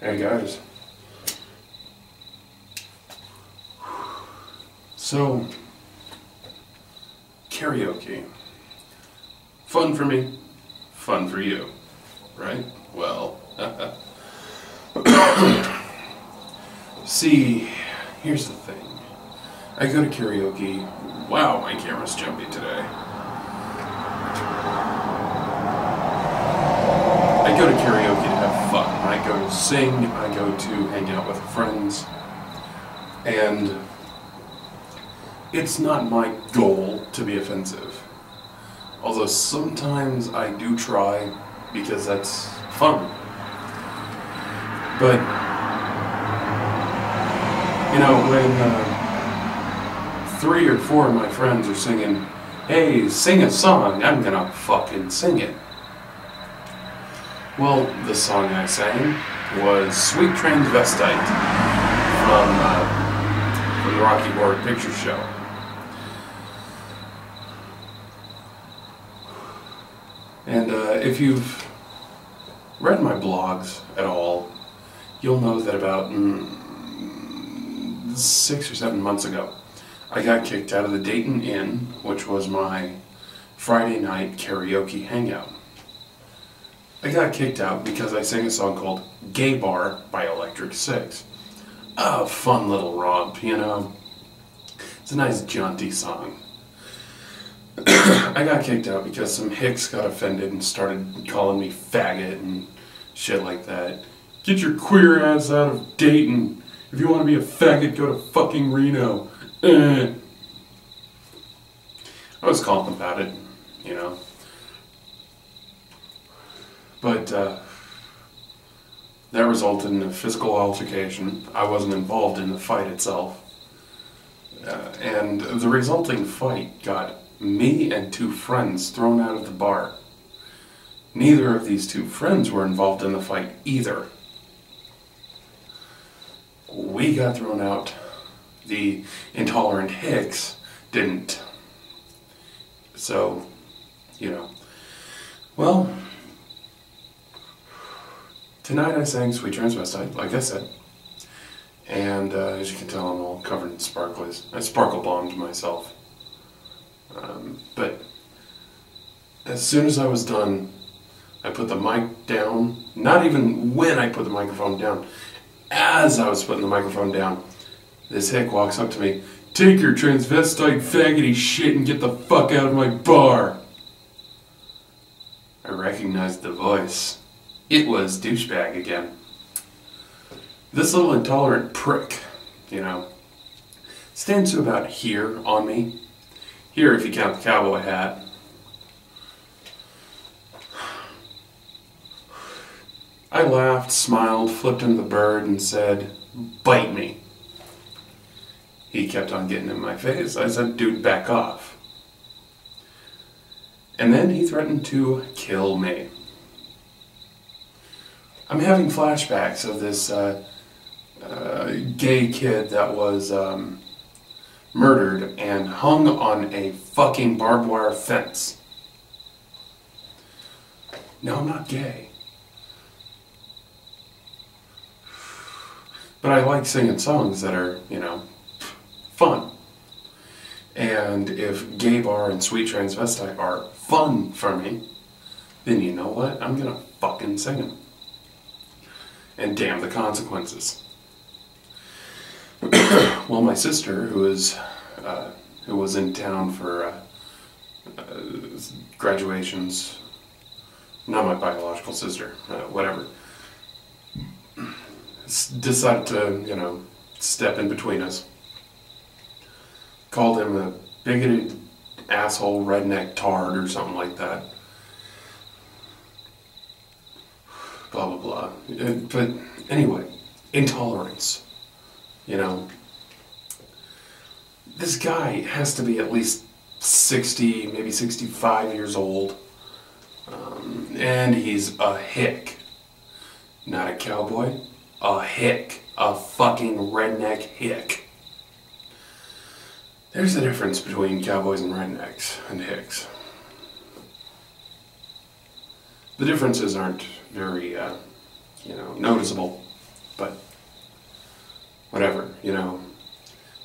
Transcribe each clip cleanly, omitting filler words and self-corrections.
Hey guys. So, karaoke. Fun for me, fun for you, right? Well, see, here's the thing. I go to karaoke. Wow, my camera's jumpy today. I go to karaoke to have fun. I go to sing, I go to hang out with friends, and it's not my goal to be offensive. Although sometimes I do try because that's fun. But, you know, when 3 or 4 of my friends are singing, "Hey, sing a song," I'm gonna fucking sing it. Well, the song I sang was "Sweet Transvestite" from the Rocky Horror Picture Show. And if you've read my blogs at all, you'll know that about 6 or 7 months ago, I got kicked out of the Dayton Inn, which was my Friday night karaoke hangout. I got kicked out because I sang a song called "Gay Bar" by Electric Six. A fun little romp, you know. It's a nice jaunty song. I got kicked out because some hicks got offended and started calling me faggot and shit like that. Get your queer ass out of Dayton. If you want to be a faggot, go to fucking Reno. I was calling about it, you know. But that resulted in a physical altercation. I wasn't involved in the fight itself. And the resulting fight got me and 2 friends thrown out of the bar. Neither of these 2 friends were involved in the fight either. We got thrown out. The intolerant hicks didn't. So, you know. Well, tonight I sang "Sweet Transvestite," like I said. And as you can tell, I'm all covered in sparklies. I sparkle bombed myself. But as soon as I was done, I put the mic down. Not even when I put the microphone down. As I was putting the microphone down, this hick walks up to me. "Take your transvestite faggoty shit and get the fuck out of my bar." I recognized the voice. It was douchebag again. This little intolerant prick, you know, stands to about here on me. Here if you count the cowboy hat. I laughed, smiled, flipped him the bird, and said, "Bite me." He kept on getting in my face. I said, "Dude, back off." And then he threatened to kill me. I'm having flashbacks of this gay kid that was murdered and hung on a fucking barbed wire fence. Now, I'm not gay. But I like singing songs that are, you know, fun. And if "Gay Bar" and "Sweet Transvestite" are fun for me, then you know what? I'm gonna fucking sing them. And damn the consequences. Well, my sister, who was in town for graduations, not my biological sister, whatever, decided to, you know, step in between us. Called him a bigoted asshole redneck tard or something like that. Blah, blah, blah. But anyway, intolerance. You know, this guy has to be at least 60, maybe 65 years old. And he's a hick. Not a cowboy. A hick. A fucking redneck hick. There's a difference between cowboys and rednecks and hicks. The differences aren't very, you know, noticeable. but whatever, you know,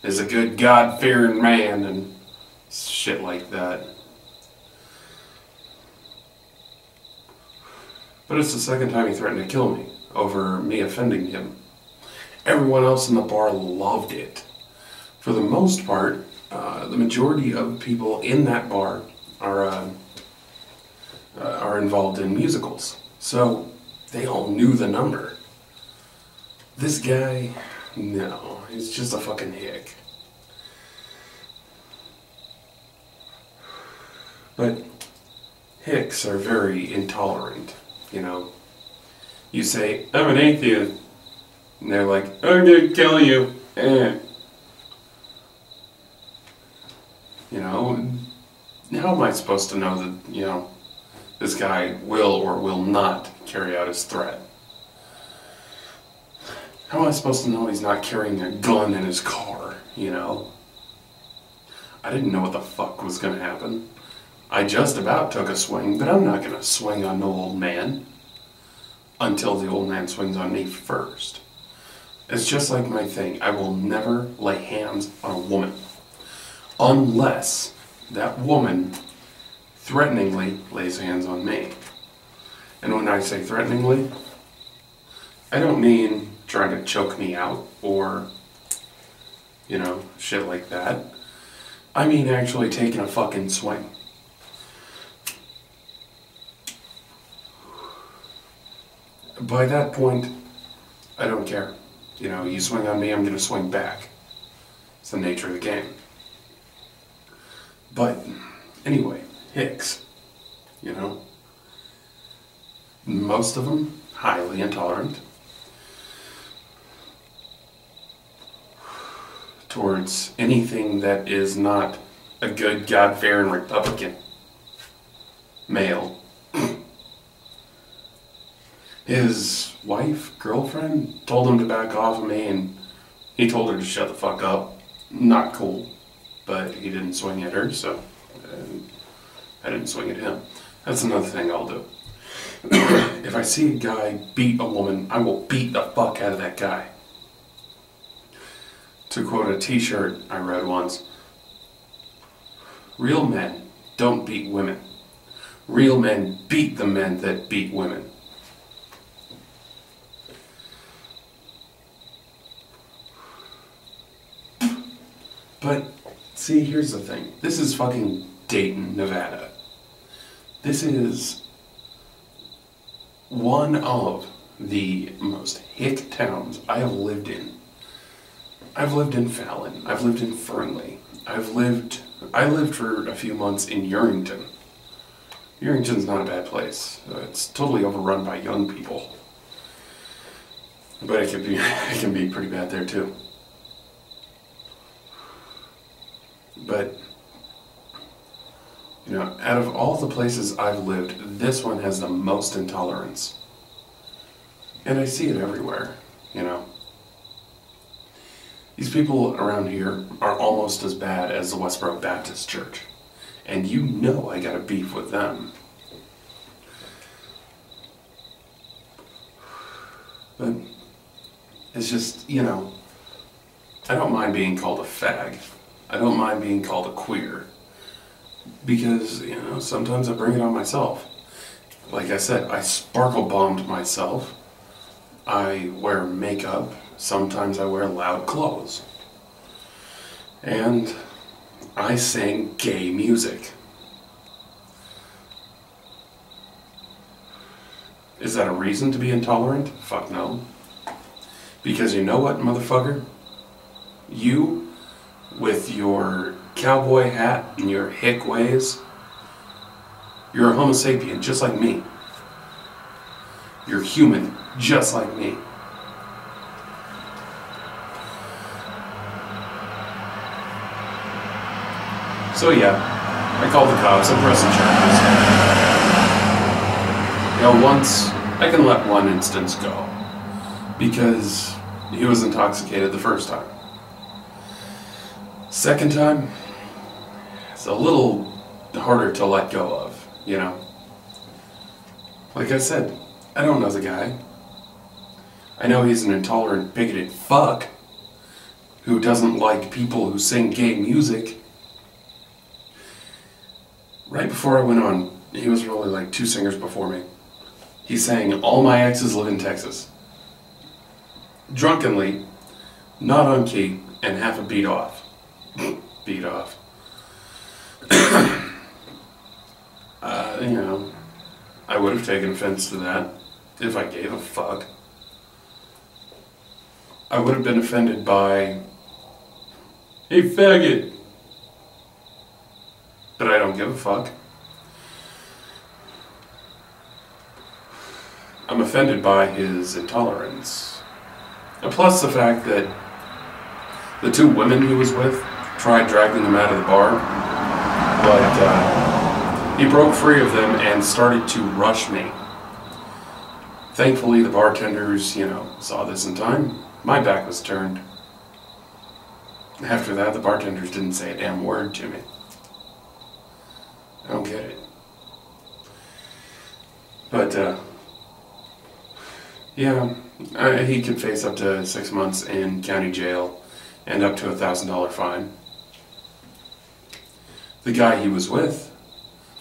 is a good God-fearing man and shit like that. But it's the second time he threatened to kill me over me offending him. Everyone else in the bar loved it. For the most part, the majority of people in that bar are involved in musicals. So they all knew the number. This guy, no, he's just a fucking hick. But hicks are very intolerant, you know. You say, I'm an atheist, and they're like, I'm gonna kill you. You know, how am I supposed to know that, you know, this guy will or will not carry out his threat? How am I supposed to know he's not carrying a gun in his car, you know? I didn't know what the fuck was gonna happen. I just about took a swing, but I'm not gonna swing on no old man until the old man swings on me first. It's just like my thing. I will never lay hands on a woman unless that woman threateningly lays hands on me. And when I say threateningly, I don't mean trying to choke me out or, you know, shit like that. I mean actually taking a fucking swing. By that point, I don't care. You know, you swing on me, I'm gonna swing back. It's the nature of the game. But, anyway, hicks, you know. Most of them, highly intolerant towards anything that is not a good, God-fearing Republican male. His wife, girlfriend, told him to back off of me, and he told her to shut the fuck up. Not cool, but he didn't swing at her, so I didn't swing at him. That's another thing I'll do. If I see a guy beat a woman, I will beat the fuck out of that guy. To quote a t-shirt I read once, real men don't beat women. Real men beat the men that beat women. But, see, here's the thing. This is fucking Dayton, Nevada. This is one of the most hick towns I have lived in. I've lived in Fallon. I've lived in Fernley. I lived for a few months in Yerington. Yerington's not a bad place. It's totally overrun by young people. But it can be pretty bad there too. But, you know, out of all the places I've lived, this one has the most intolerance. And I see it everywhere, you know. These people around here are almost as bad as the Westboro Baptist Church. And you know I got a beef with them. But it's just, you know, I don't mind being called a fag. I don't mind being called a queer. Because, you know, sometimes I bring it on myself. Like I said, I sparkle bombed myself. I wear makeup. Sometimes I wear loud clothes. And I sing gay music. Is that a reason to be intolerant? Fuck no. Because you know what, motherfucker? You, with your cowboy hat and your hick ways, you're a homo sapien just like me. You're human just like me. So yeah, I called the cops, I'm pressing charges. You know, once, I can let one instance go, because he was intoxicated the first time. Second time, it's a little harder to let go of, you know. Like I said, I don't know the guy. I know he's an intolerant, bigoted fuck who doesn't like people who sing gay music. Right before I went on, he was really like 2 singers before me. He sang All My Exes Live in Texas. Drunkenly, not on key, and half a beat off. Beat off. You know, I would have taken offense to that if I gave a fuck. I would have been offended by, hey faggot, but I don't give a fuck. I'm offended by his intolerance. And plus the fact that the 2 women he was with tried dragging him out of the bar, but he broke free of them and started to rush me. Thankfully the bartenders, you know, saw this in time. My back was turned. After that, the bartenders didn't say a damn word to me. I don't get it. But, yeah, he could face up to 6 months in county jail and up to a $1,000 fine. The guy he was with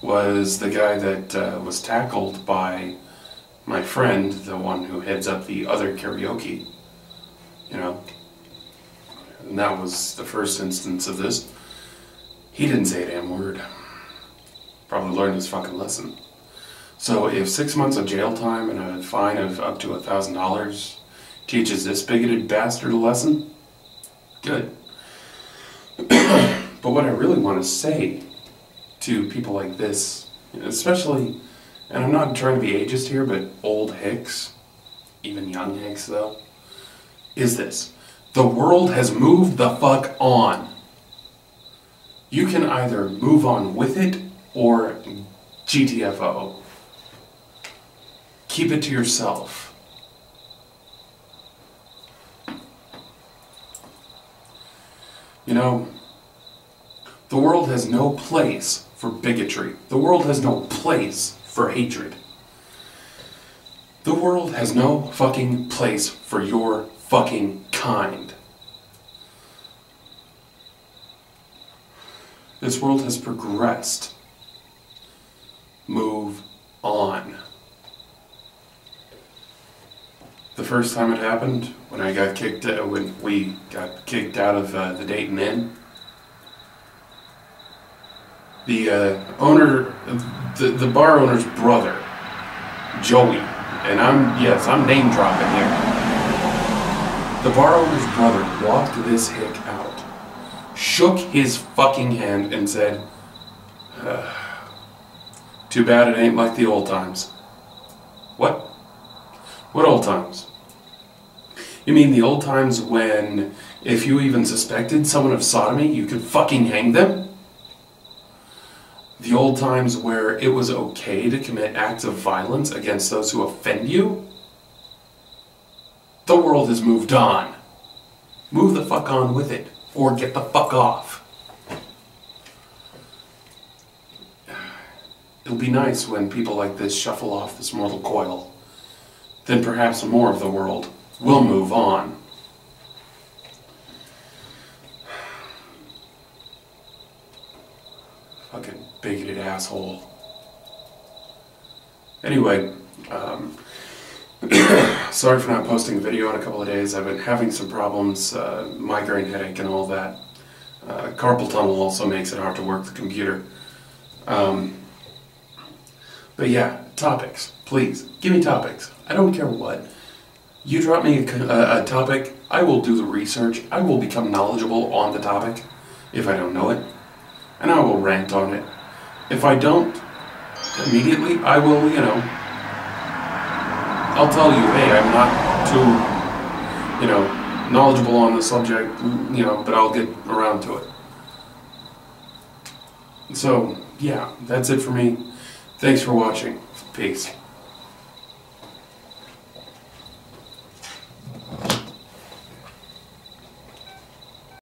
was the guy that was tackled by my friend, the one who heads up the other karaoke, you know. And that was the first instance of this. He didn't say a damn word. Probably learned his fucking lesson. So if 6 months of jail time and a fine of up to $1,000 teaches this bigoted bastard a lesson, good. But what I really want to say to people like this, especially, and I'm not trying to be ageist here, but old hicks, even young hicks though, is this. The world has moved the fuck on. You can either move on with it or GTFO. Keep it to yourself. You know, the world has no place for bigotry. The world has no place for hatred. The world has no fucking place for your fucking kind. This world has progressed. Move on. The first time it happened, when we got kicked out of the Dayton Inn, the bar owner's brother, Joey, and I'm name dropping here. The bar owner's brother walked this hick out, shook his fucking hand and said, too bad it ain't like the old times. What? What old times? You mean the old times when, if you even suspected someone of sodomy, you could fucking hang them? The old times where it was okay to commit acts of violence against those who offend you? The world has moved on. Move the fuck on with it, or get the fuck off. It'll be nice when people like this shuffle off this mortal coil. Then perhaps more of the world will move on. Fucking bigoted asshole. Anyway, sorry for not posting a video in a couple of days. I've been having some problems, migraine headache and all that. Carpal tunnel also makes it hard to work the computer. But yeah, topics. Please, give me topics. I don't care what. You drop me a topic, I will do the research. I will become knowledgeable on the topic, if I don't know it. And I will rant on it. If I don't, immediately, I will, I'll tell you, hey, I'm not too, knowledgeable on the subject, but I'll get around to it. So, yeah, that's it for me. Thanks for watching. Peace.